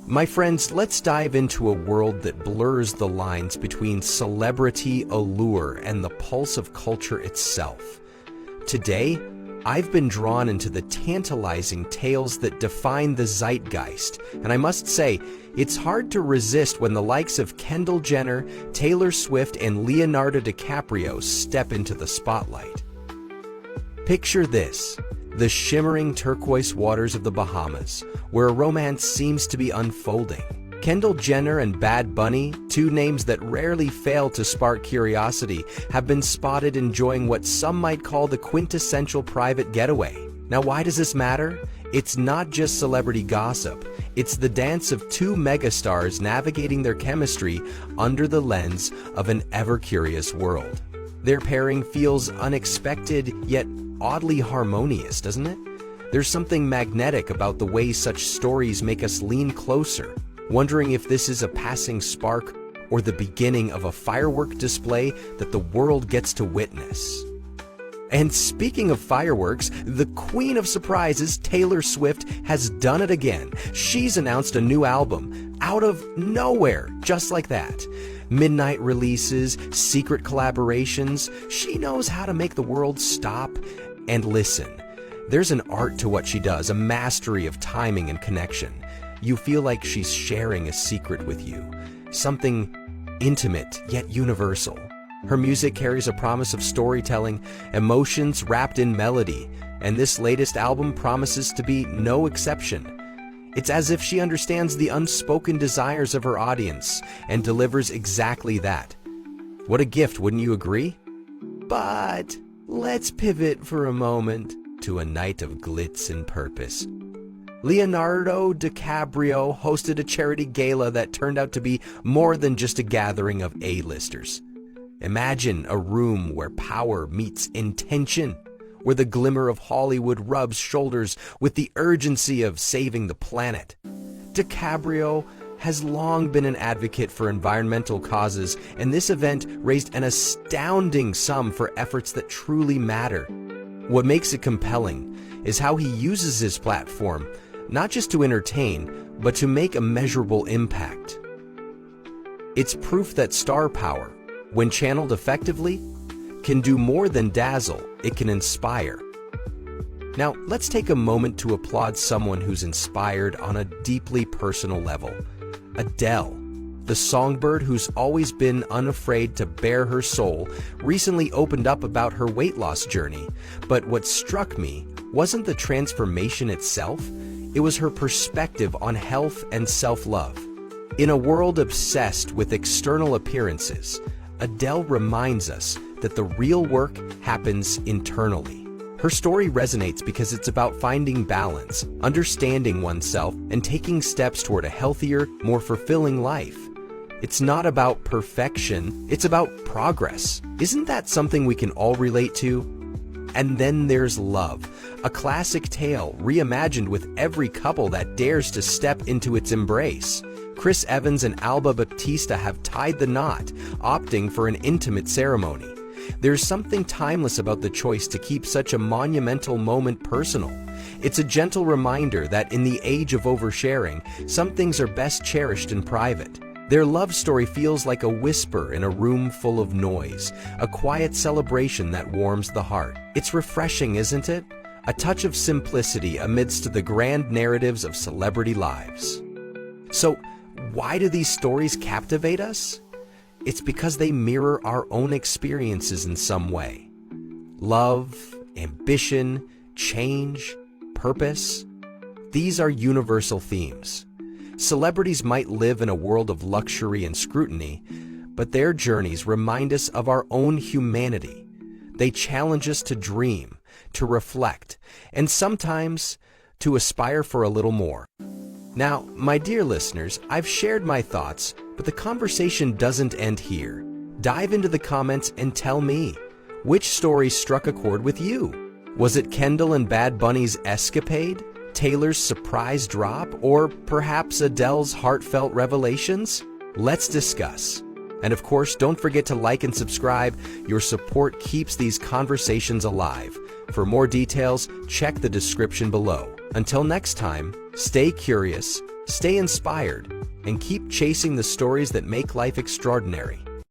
My friends, let's dive into a world that blurs the lines between celebrity allure and the pulse of culture itself. Today, I've been drawn into the tantalizing tales that define the zeitgeist, and I must say, it's hard to resist when the likes of Kendall Jenner, Taylor Swift, and Leonardo DiCaprio step into the spotlight. Picture this: the shimmering turquoise waters of the Bahamas, where a romance seems to be unfolding. Kendall Jenner and Bad Bunny, two names that rarely fail to spark curiosity, have been spotted enjoying what some might call the quintessential private getaway. Now, why does this matter? It's not just celebrity gossip. It's the dance of two megastars navigating their chemistry under the lens of an ever-curious world. Their pairing feels unexpected, yet oddly harmonious, doesn't it? There's something magnetic about the way such stories make us lean closer, wondering if this is a passing spark or the beginning of a firework display that the world gets to witness. And speaking of fireworks, the queen of surprises, Taylor Swift, has done it again. She's announced a new album out of nowhere, just like that. Midnight releases, secret collaborations. She knows how to make the world stop and listen. There's an art to what she does, a mastery of timing and connection. You feel like she's sharing a secret with you, something intimate yet universal. Her music carries a promise of storytelling, emotions wrapped in melody, and this latest album promises to be no exception. It's as if she understands the unspoken desires of her audience and delivers exactly that. What a gift, wouldn't you agree? But let's pivot for a moment to a night of glitz and purpose. Leonardo DiCaprio hosted a charity gala that turned out to be more than just a gathering of A-listers. Imagine a room where power meets intention, where the glimmer of Hollywood rubs shoulders with the urgency of saving the planet. DiCaprio has long been an advocate for environmental causes, and this event raised an astounding sum for efforts that truly matter. What makes it compelling is how he uses his platform, not just to entertain, but to make a measurable impact. It's proof that star power, when channeled effectively, can do more than dazzle, it can inspire. Now, let's take a moment to applaud someone who's inspired on a deeply personal level. Adele, the songbird who's always been unafraid to bare her soul, recently opened up about her weight loss journey. But what struck me wasn't the transformation itself, it was her perspective on health and self-love. In a world obsessed with external appearances, Adele reminds us that the real work happens internally. Her story resonates because it's about finding balance, understanding oneself, and taking steps toward a healthier, more fulfilling life. It's not about perfection, it's about progress. Isn't that something we can all relate to? And then there's love, a classic tale reimagined with every couple that dares to step into its embrace. Chris Evans and Alba Baptista have tied the knot, opting for an intimate ceremony. There's something timeless about the choice to keep such a monumental moment personal. It's a gentle reminder that in the age of oversharing, some things are best cherished in private. Their love story feels like a whisper in a room full of noise, a quiet celebration that warms the heart. It's refreshing, isn't it? A touch of simplicity amidst the grand narratives of celebrity lives. So, why do these stories captivate us? It's because they mirror our own experiences in some way. Love, ambition, change, purpose. These are universal themes. Celebrities might live in a world of luxury and scrutiny, but their journeys remind us of our own humanity. They challenge us to dream, to reflect, and sometimes to aspire for a little more. Now, my dear listeners, I've shared my thoughts, but the conversation doesn't end here. Dive into the comments and tell me, which story struck a chord with you? Was it Kendall and Bad Bunny's escapade, Taylor's surprise drop, or perhaps Adele's heartfelt revelations? Let's discuss. And of course, don't forget to like and subscribe. Your support keeps these conversations alive. For more details, check the description below. Until next time, stay curious, Stay inspired and keep chasing the stories that make life extraordinary.